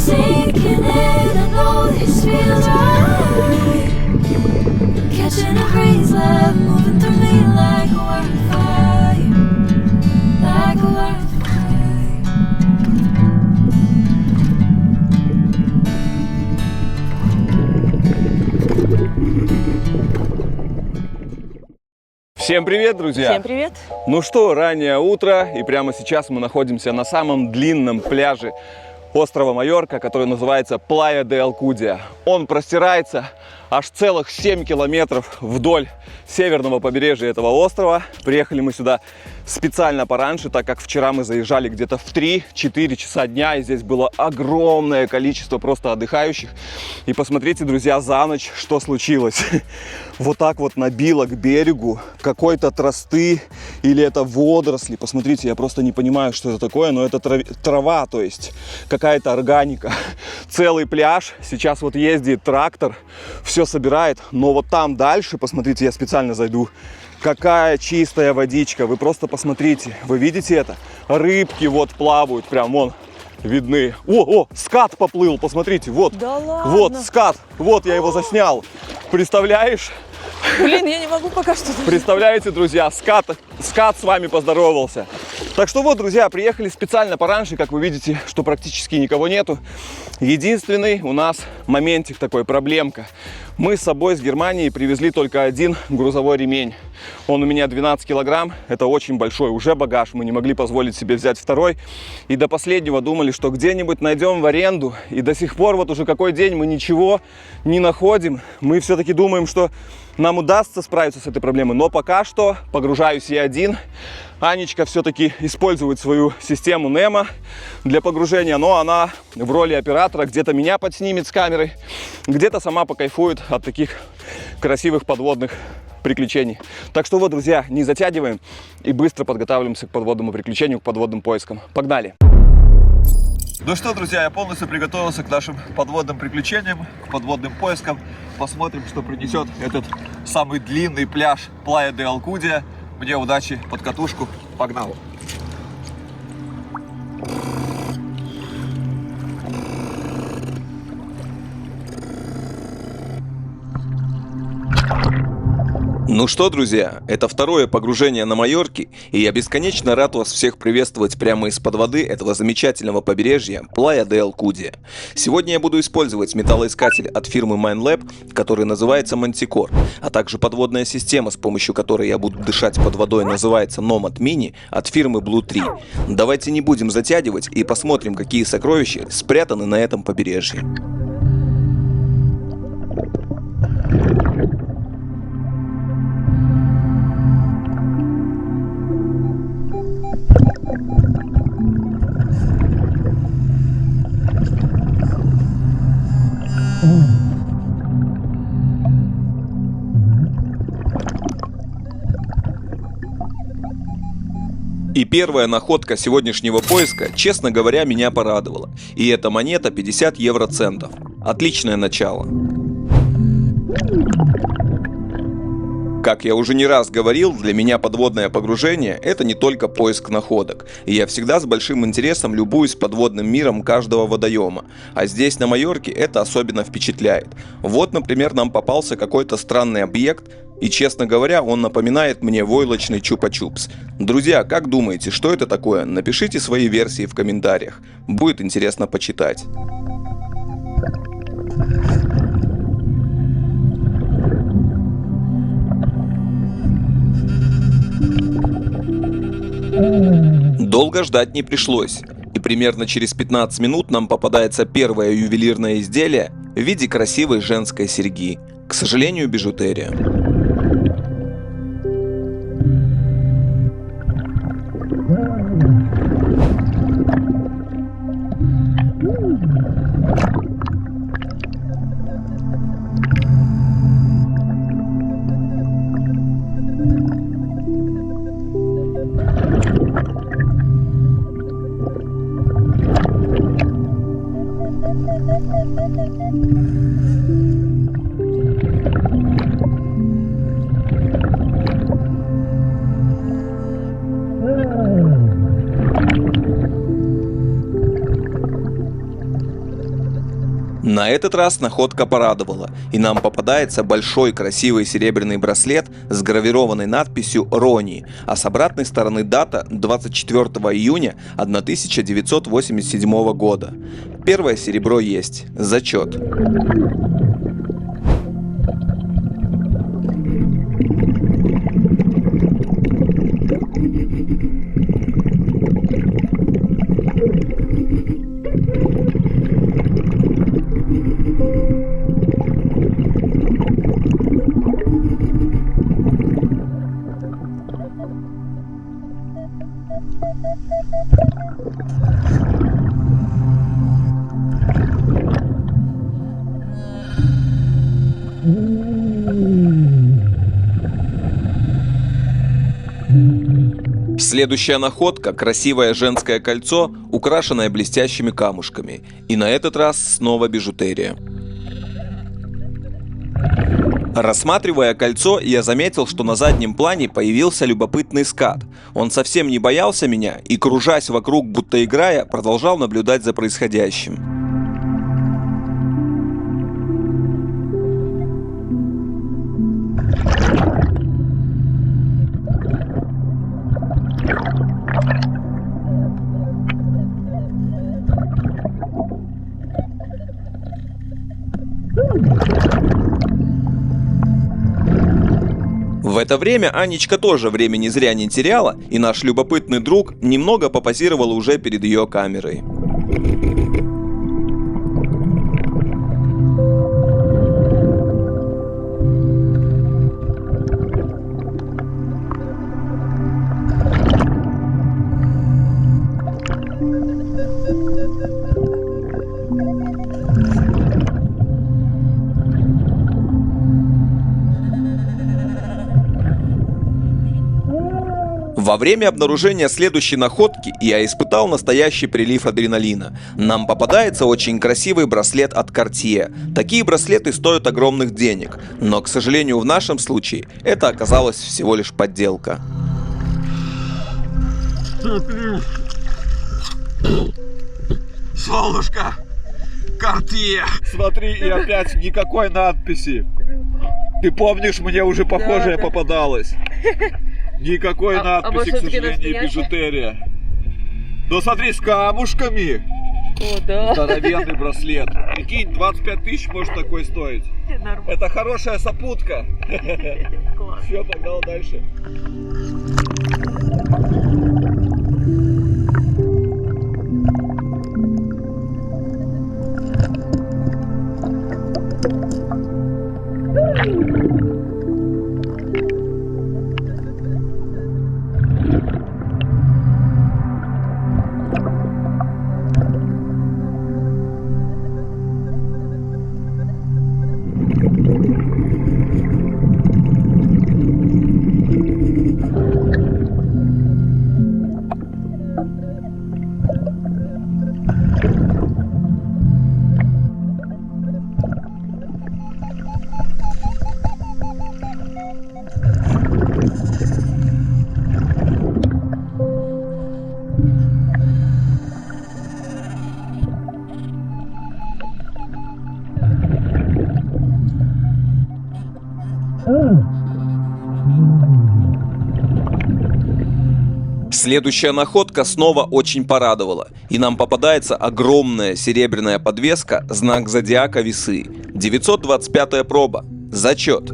sinking in, I know this feels right. Catching a breeze, love moving through me like a wildfire, like a wildfire. Всем привет, друзья! Всем привет! Ну что, раннее утро, и прямо сейчас мы находимся на самом длинном пляже острова Майорка, который называется Плая де Алкудия. Он простирается аж целых 7 километров вдоль северного побережья этого острова. Приехали мы сюда специально пораньше, так как вчера мы заезжали где-то в 3-4 часа дня, и здесь было огромное количество просто отдыхающих. И посмотрите, друзья, за ночь, что случилось. Вот так вот набило к берегу какой-то тросты или это водоросли. Посмотрите, я просто не понимаю, что это такое, но это трава, то есть какая-то органика. Целый пляж. Сейчас вот ездит трактор, все собирает, но вот там дальше, посмотрите, я специально зайду. Какая чистая водичка, вы просто посмотрите, вы видите это? Рыбки вот плавают, прям вон видны. О, скат поплыл, посмотрите, вот. Да ладно? Вот скат, вот я его заснял. Представляешь? Блин, я не могу пока что. Представляете, друзья, скат с вами поздоровался. Так что вот, друзья, приехали специально пораньше, как вы видите, что практически никого нету. Единственный у нас моментик такой, проблемка. Мы с собой с Германии привезли только один грузовой ремень. Он у меня 12 килограмм, это очень большой уже багаж, мы не могли позволить себе взять второй. И до последнего думали, что где-нибудь найдем в аренду. И до сих пор, вот уже какой день, мы ничего не находим. Мы все-таки думаем, что нам удастся справиться с этой проблемой. Но пока что погружаюсь я один. Анечка все-таки использует свою систему Nemo для погружения, но она в роли оператора где-то меня подснимет с камерой, где-то сама покайфует от таких красивых подводных приключений. Так что вот, друзья, не затягиваем и быстро подготавливаемся к подводному приключению, к подводным поискам. Погнали! Ну что, друзья, я полностью приготовился к нашим подводным приключениям, к подводным поискам. Посмотрим, что принесет этот самый длинный пляж Плая де Алкудия. Мне удачи под катушку. Погнал! Ну что, друзья, это второе погружение на Майорке, и я бесконечно рад вас всех приветствовать прямо из-под воды этого замечательного побережья Плая де Алкудия. Сегодня я буду использовать металлоискатель от фирмы Minelab, который называется Manticore, а также подводная система, с помощью которой я буду дышать под водой, называется Nomad Mini от фирмы Blue 3. Давайте не будем затягивать и посмотрим, какие сокровища спрятаны на этом побережье. И первая находка сегодняшнего поиска, честно говоря, меня порадовала. И это монета 50 евроцентов. Отличное начало. Как я уже не раз говорил, для меня подводное погружение – это не только поиск находок. И я всегда с большим интересом любуюсь подводным миром каждого водоема. А здесь, на Майорке, это особенно впечатляет. Вот, например, нам попался какой-то странный объект, и, честно говоря, он напоминает мне войлочный чупа-чупс. Друзья, как думаете, что это такое? Напишите свои версии в комментариях. Будет интересно почитать. Долго ждать не пришлось, и примерно через 15 минут нам попадается первое ювелирное изделие в виде красивой женской серьги. К сожалению, бижутерия. На этот раз находка порадовала, и нам попадается большой красивый серебряный браслет с гравированной надписью «Рони», а с обратной стороны дата 24 июня 1987 года. Первое серебро есть. Зачет. Следующая находка – красивое женское кольцо, украшенное блестящими камушками. И на этот раз снова бижутерия. Рассматривая кольцо, я заметил, что на заднем плане появился любопытный скат. Он совсем не боялся меня и, кружась вокруг, будто играя, продолжал наблюдать за происходящим. В это время Анечка тоже времени зря не теряла, и наш любопытный друг немного попозировал уже перед ее камерой. Во время обнаружения следующей находки я испытал настоящий прилив адреналина. Нам попадается очень красивый браслет от Cartier. Такие браслеты стоят огромных денег, но, к сожалению, в нашем случае это оказалась всего лишь подделка. Солнышко! Cartier! Смотри, и опять никакой надписи. Ты помнишь, мне уже похожее попадалось. Никакой надписи, к сожалению, бижутерия. Но смотри, с камушками. О, да. Здоровенный браслет. Прикинь, 25 тысяч может такой стоить. Это хорошая сопутка. Все, погнал дальше. Следующая находка снова очень порадовала, и нам попадается огромная серебряная подвеска, знак зодиака весы. 925-я проба. Зачет.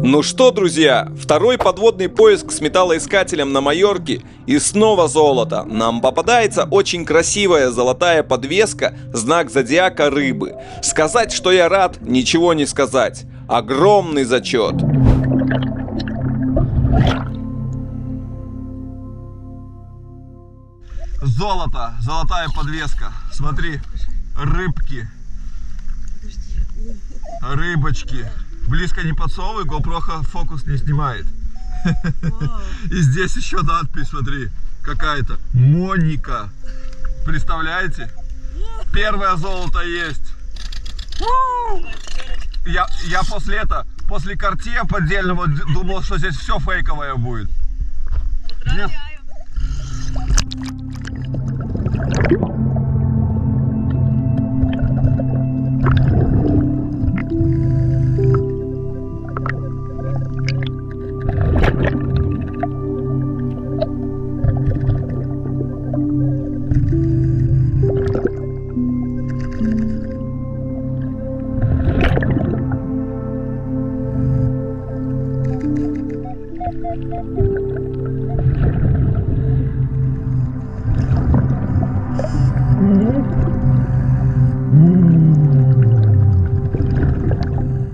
Ну что, друзья, второй подводный поиск с металлоискателем на Майорке, и снова золото. Нам попадается очень красивая золотая подвеска, знак зодиака рыбы. Сказать, что я рад, ничего не сказать. Огромный зачет. Золото, золотая подвеска. Смотри, рыбки, рыбочки. Близко не подсовывай, GoPro фокус не снимает. И здесь еще надпись, смотри, какая-то. Моника. Представляете? Первое золото есть. Я после Cartier поддельного думал, что здесь все фейковое будет.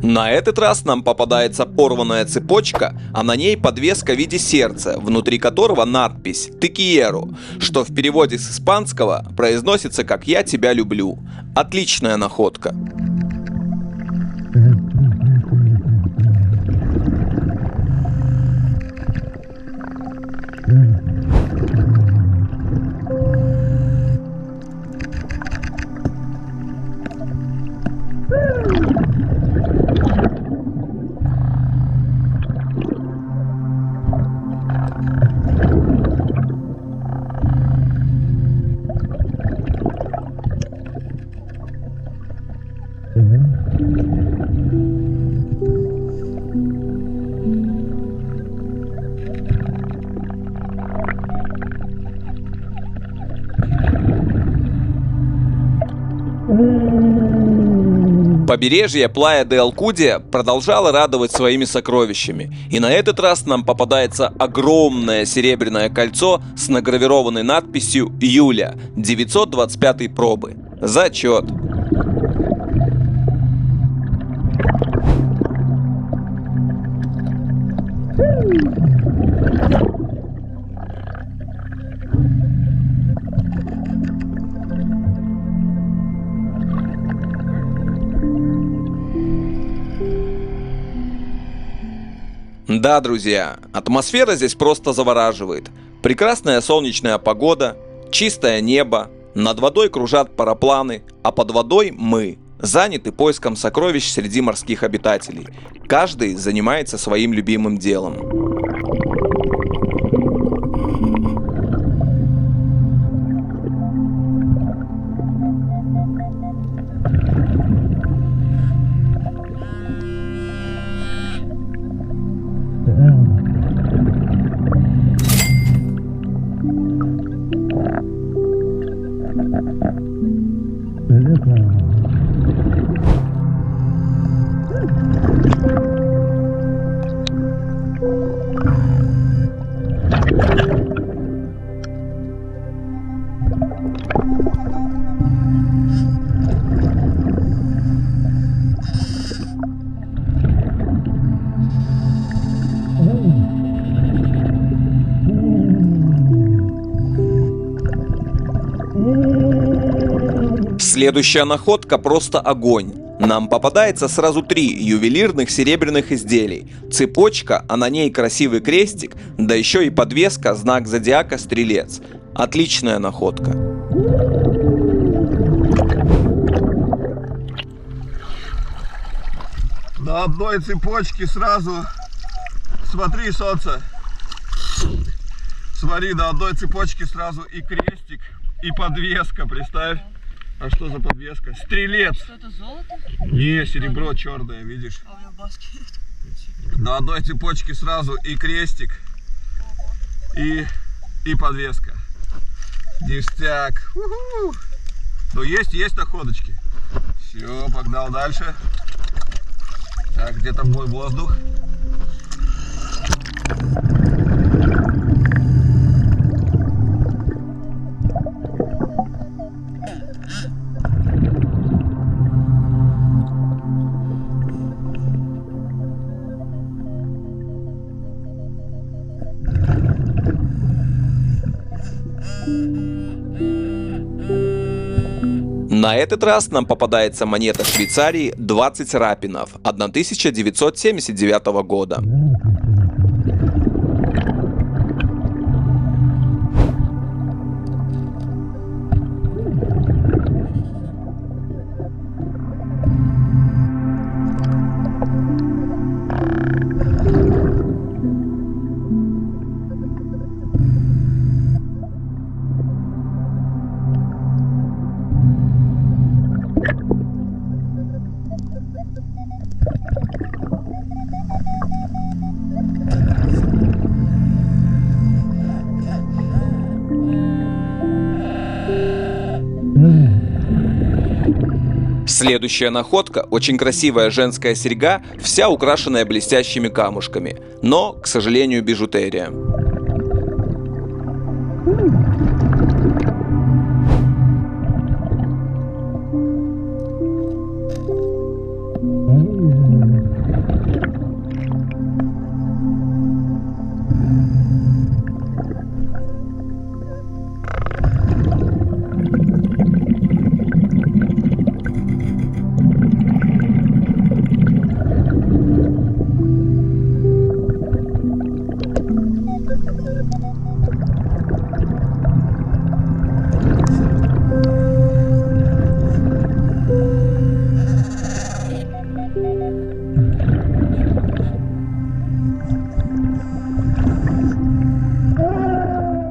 На этот раз нам попадается порванная цепочка, а на ней подвеска в виде сердца, внутри которого надпись «Te quiero», что в переводе с испанского произносится как «Я тебя люблю». Отличная находка. Побережье Плая де Алкудия продолжало радовать своими сокровищами, и на этот раз нам попадается огромное серебряное кольцо с награвированной надписью «Юля» 925 пробы. Зачет! Да, друзья, атмосфера здесь просто завораживает. Прекрасная солнечная погода, чистое небо, над водой кружат парапланы, а под водой мы, заняты поиском сокровищ среди морских обитателей. Каждый занимается своим любимым делом. Следующая находка просто огонь. Нам попадается сразу 3 ювелирных серебряных изделий. Цепочка, а на ней красивый крестик, да еще и подвеска, знак зодиака Стрелец. Отличная находка. На одной цепочке сразу, смотри, солнце, смотри, на одной цепочке сразу и крестик, и подвеска, представь. А что за подвеска? Стрелец. Что это, золото? Не, серебро черное, видишь? А у меня баски. На одной цепочке сразу и крестик, и подвеска. Ништяк. У-ху. Ну есть находочки. Все, погнал дальше. Так, где там мой воздух? На этот раз нам попадается монета Швейцарии 20 рапинов 1979 года. Следующая находка – очень красивая женская серьга, вся украшенная блестящими камушками, но, к сожалению, бижутерия.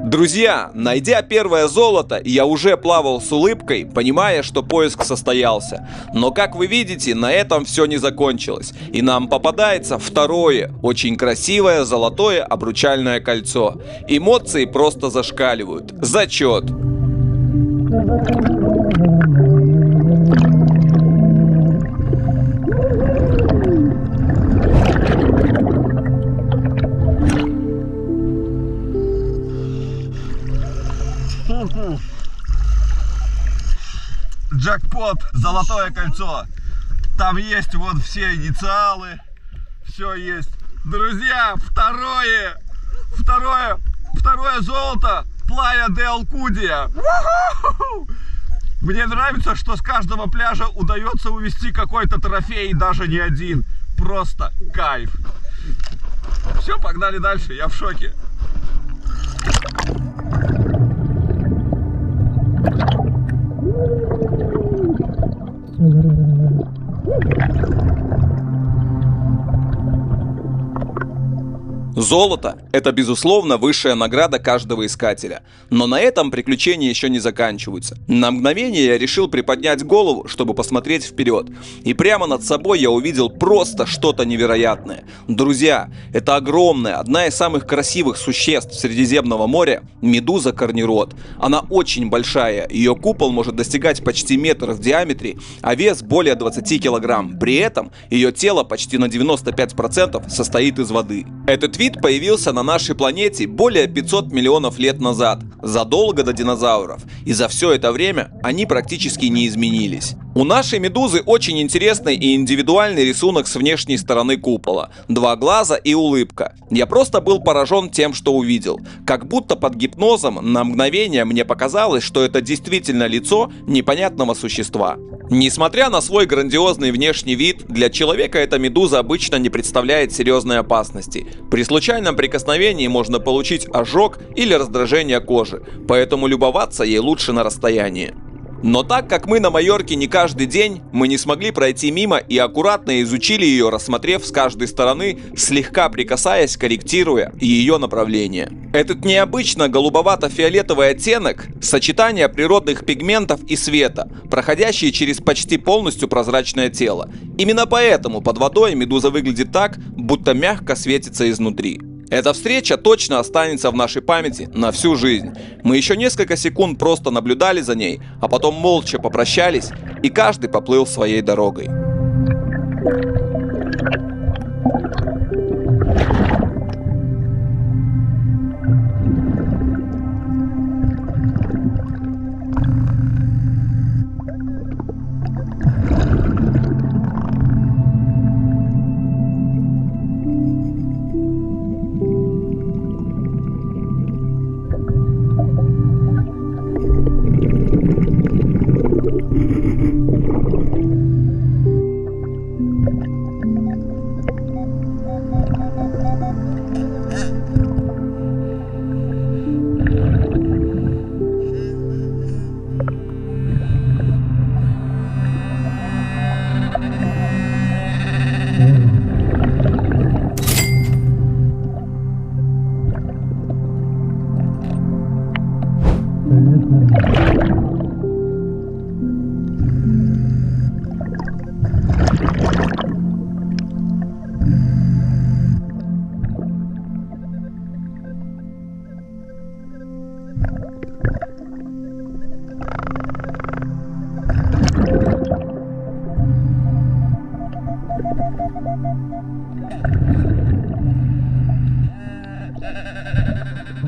Друзья, найдя первое золото, я уже плавал с улыбкой, понимая, что поиск состоялся. Но, как вы видите, на этом все не закончилось. И нам попадается второе, очень красивое золотое обручальное кольцо. Эмоции просто зашкаливают. Зачет! Джекпот, золотое кольцо. Там есть вот все инициалы. Все есть. Друзья, второе золото. Плая де Алкудия. Мне нравится, что с каждого пляжа удается увести какой-то трофей, даже не один. Просто кайф. Все, погнали дальше, я в шоке. Золото – это, безусловно, высшая награда каждого искателя. Но на этом приключения еще не заканчиваются. На мгновение я решил приподнять голову, чтобы посмотреть вперед. И прямо над собой я увидел просто что-то невероятное. Друзья, это огромная, одна из самых красивых существ Средиземного моря – медуза корнирод. Она очень большая, ее купол может достигать почти метр в диаметре, а вес более 20 килограмм. При этом ее тело почти на 95% состоит из воды. Этот вид появился на нашей планете более 500 миллионов лет назад, задолго до динозавров, и за все это время они практически не изменились. У нашей медузы очень интересный и индивидуальный рисунок с внешней стороны купола, 2 глаза и улыбка. Я просто был поражен тем, что увидел. Как будто под гипнозом на мгновение мне показалось, что это действительно лицо непонятного существа. Несмотря на свой грандиозный внешний вид, для человека эта медуза обычно не представляет серьезной опасности. При случайном прикосновении можно получить ожог или раздражение кожи, поэтому любоваться ей лучше на расстоянии. Но так как мы на Майорке не каждый день, мы не смогли пройти мимо и аккуратно изучили ее, рассмотрев с каждой стороны, слегка прикасаясь, корректируя ее направление. Этот необычно голубовато-фиолетовый оттенок – сочетание природных пигментов и света, проходящие через почти полностью прозрачное тело. Именно поэтому под водой медуза выглядит так, будто мягко светится изнутри. Эта встреча точно останется в нашей памяти на всю жизнь. Мы еще несколько секунд просто наблюдали за ней, а потом молча попрощались, и каждый поплыл своей дорогой.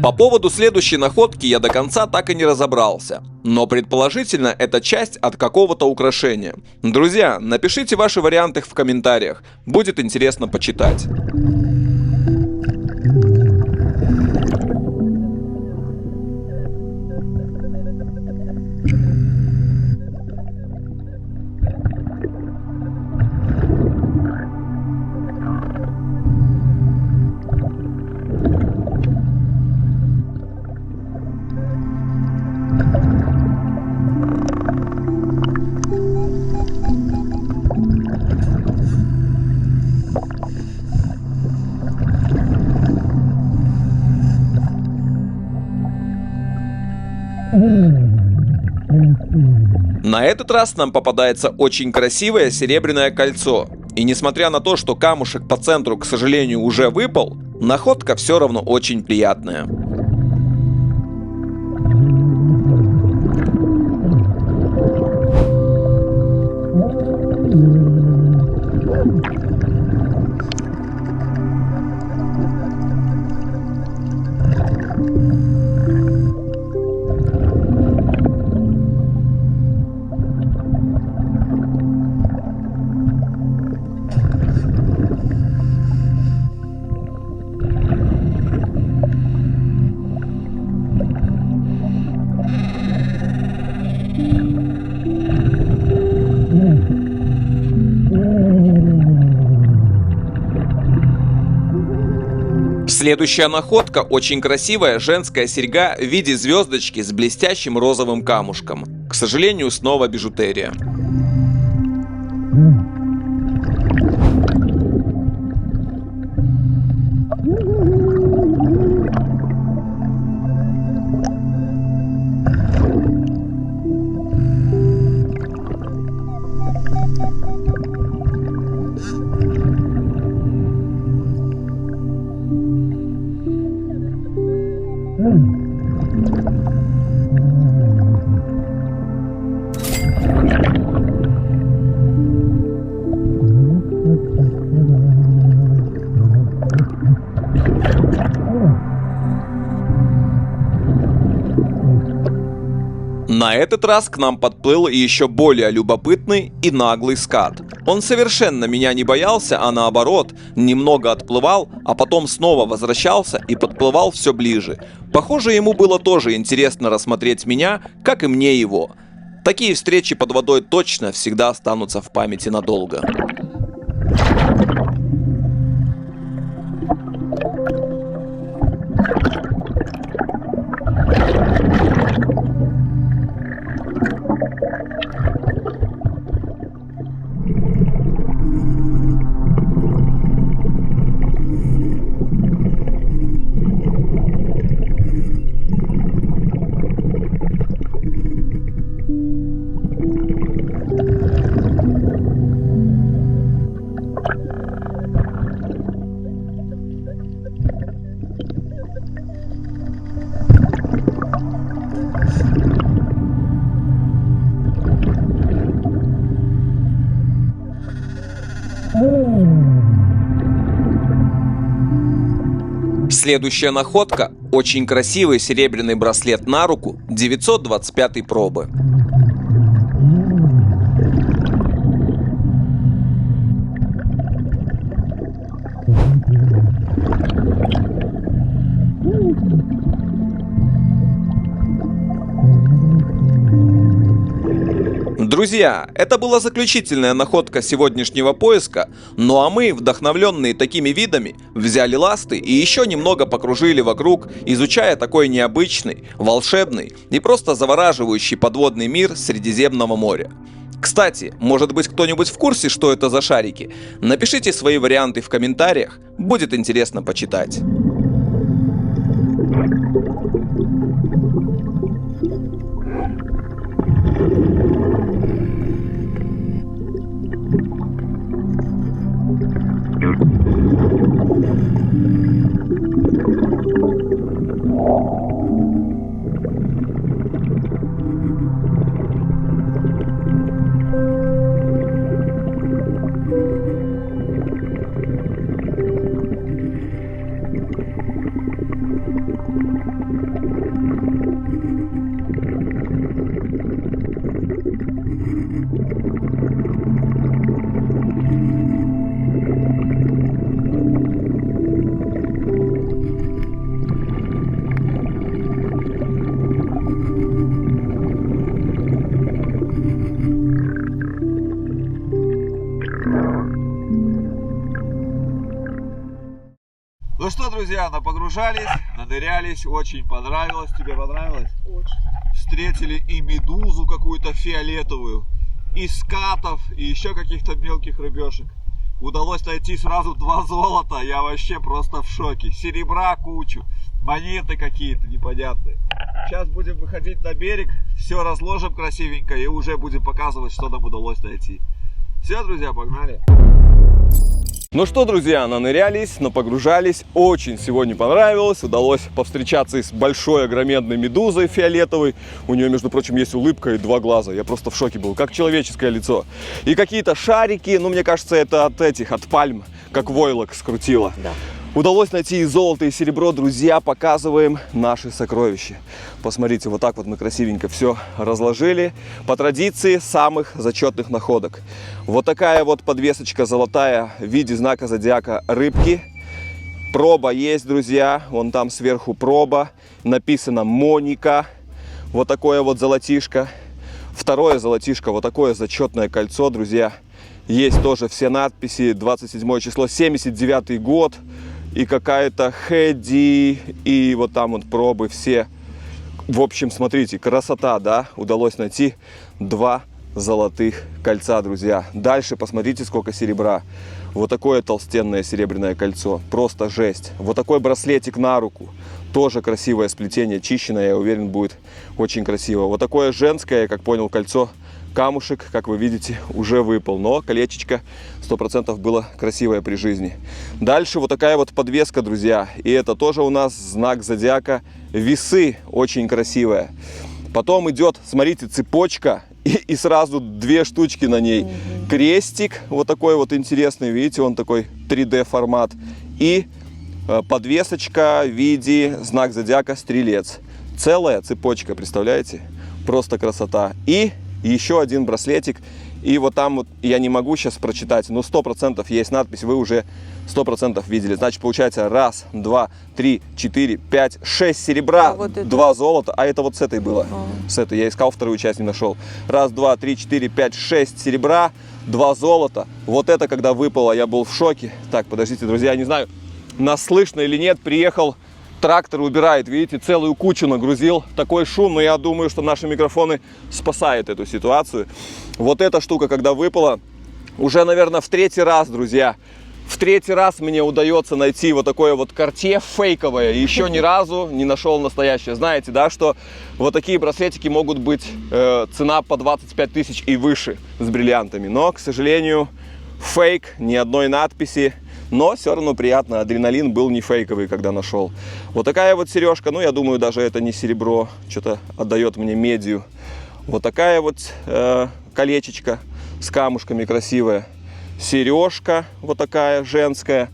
По поводу следующей находки я до конца так и не разобрался, но предположительно это часть от какого-то украшения. Друзья, напишите ваши варианты в комментариях, будет интересно почитать. На этот раз нам попадается очень красивое серебряное кольцо. И несмотря на то, что камушек по центру, к сожалению, уже выпал, находка все равно очень приятная. Следующая находка – очень красивая женская серьга в виде звездочки с блестящим розовым камушком. К сожалению, снова бижутерия. На этот раз к нам подплыл еще более любопытный и наглый скат. Он совершенно меня не боялся, а наоборот, немного отплывал, а потом снова возвращался и подплывал все ближе. Похоже, ему было тоже интересно рассмотреть меня, как и мне его. Такие встречи под водой точно всегда останутся в памяти надолго. Следующая находка – очень красивый серебряный браслет на руку 925 пробы. Друзья, это была заключительная находка сегодняшнего поиска, ну а мы, вдохновленные такими видами, взяли ласты и еще немного покружили вокруг, изучая такой необычный, волшебный и просто завораживающий подводный мир Средиземного моря. Кстати, может быть, кто-нибудь в курсе, что это за шарики? Напишите свои варианты в комментариях, будет интересно почитать. Ну что, друзья, напогружались, надырялись, очень понравилось. Тебе понравилось? Очень. Встретили и медузу какую-то фиолетовую, и скатов, и еще каких-то мелких рыбешек. Удалось найти сразу 2 золота, я вообще просто в шоке. Серебра кучу, монеты какие-то непонятные. Сейчас будем выходить на берег, все разложим красивенько и уже будем показывать, что нам удалось найти. Все, друзья, погнали. Ну что, друзья, нанырялись, напогружались. Очень сегодня понравилось. Удалось повстречаться с большой огроменной медузой фиолетовой. У нее, между прочим, есть улыбка и 2 глаза. Я просто в шоке был, как человеческое лицо. И какие-то шарики, ну, мне кажется, это от пальм, как войлок скрутило. Да. Удалось найти и золото, и серебро. Друзья, показываем наши сокровища. Посмотрите, вот так вот мы красивенько все разложили. По традиции самых зачетных находок. Вот такая вот подвесочка золотая в виде знака зодиака рыбки. Проба есть, друзья. Вон там сверху проба. Написано Моника. Вот такое вот золотишко. Второе золотишко, вот такое зачетное кольцо, друзья. Есть тоже все надписи. 27 число, 79 год. И какая-то Хэдди, и вот там вот пробы все. В общем, смотрите, красота, да? Удалось найти 2 золотых кольца, друзья. Дальше посмотрите, сколько серебра. Вот такое толстенное серебряное кольцо. Просто жесть. Вот такой браслетик на руку. Тоже красивое сплетение, чищенное, я уверен, будет очень красиво. Вот такое женское, я как понял, кольцо. Камушек, как вы видите, уже выпал, но колечечко 100% было красивое при жизни. Дальше вот такая вот подвеска, друзья, и это тоже у нас знак зодиака весы, очень красивая. Потом идет, смотрите, цепочка и сразу 2 штучки на ней. Крестик вот такой вот интересный, видите, он такой 3D формат. И подвесочка в виде знак зодиака стрелец. Целая цепочка, представляете? Просто красота. И еще один браслетик. И вот там вот, я не могу сейчас прочитать, но 100% есть надпись, вы уже 100% видели. Значит, получается 1, 2, 3, 4, 5, 6 серебра, вот 2 золота. А это вот с этой было. С этой. Я искал вторую часть, не нашел. 1, 2, 3, 4, 5, 6 серебра, 2 золота. Вот это когда выпало, я был в шоке. Так, подождите, друзья, я не знаю, нас слышно или нет. Приехал трактор, убирает, видите, целую кучу нагрузил. Такой шум, но я думаю, что наши микрофоны спасают эту ситуацию. Вот эта штука, когда выпала, уже, наверное, в 3-й раз, друзья, в 3-й раз мне удается найти вот такое вот Cartier фейковое. Еще ни разу не нашел настоящее. Знаете, да, что вот такие браслетики могут быть цена по 25 тысяч и выше с бриллиантами. Но, к сожалению, фейк, ни одной надписи. Но все равно приятно, адреналин был не фейковый, когда нашел. Вот такая вот сережка, ну я думаю, даже это не серебро, что-то отдает мне медью. Вот такая вот колечечко с камушками красивая. Сережка вот такая женская.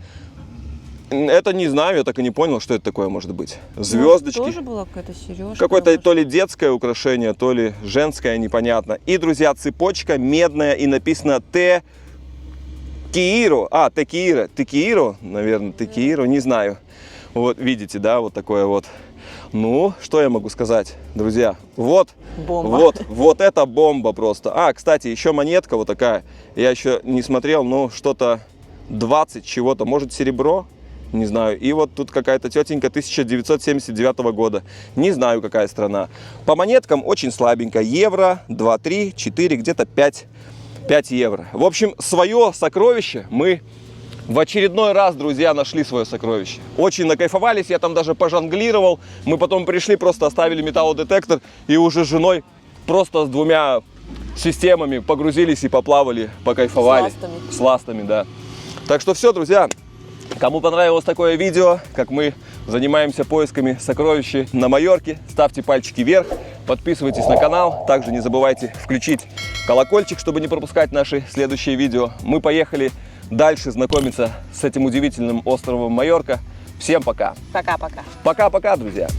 Это не знаю, я так и не понял, что это такое может быть. Звездочки. Тоже была какая-то сережка. Какое-то то ли детское украшение, то ли женское, непонятно. И, друзья, цепочка медная и написано Текииро, наверное, Текииро, не знаю. Вот, видите, да, вот такое вот. Ну, что я могу сказать, друзья? Вот, Бомба. вот это бомба просто. А, кстати, еще монетка вот такая. Я еще не смотрел, но что-то 20 чего-то, может, серебро? Не знаю. И вот тут какая-то тетенька 1979 года. Не знаю, какая страна. По монеткам очень слабенько. Евро, 2, 3, 4, где-то 5 евро. В общем, свое сокровище мы в очередной раз, друзья, нашли свое сокровище. Очень накайфовались, я там даже пожонглировал. Мы потом пришли, просто оставили металлодетектор и уже с женой просто с 2 системами погрузились и поплавали, покайфовали. С ластами, да. Так что все, друзья. Кому понравилось такое видео, как мы занимаемся поисками сокровищ на Майорке, ставьте пальчики вверх, подписывайтесь на канал. Также не забывайте включить колокольчик, чтобы не пропускать наши следующие видео. Мы поехали дальше знакомиться с этим удивительным островом Майорка. Всем пока. Пока-пока. Пока-пока, друзья.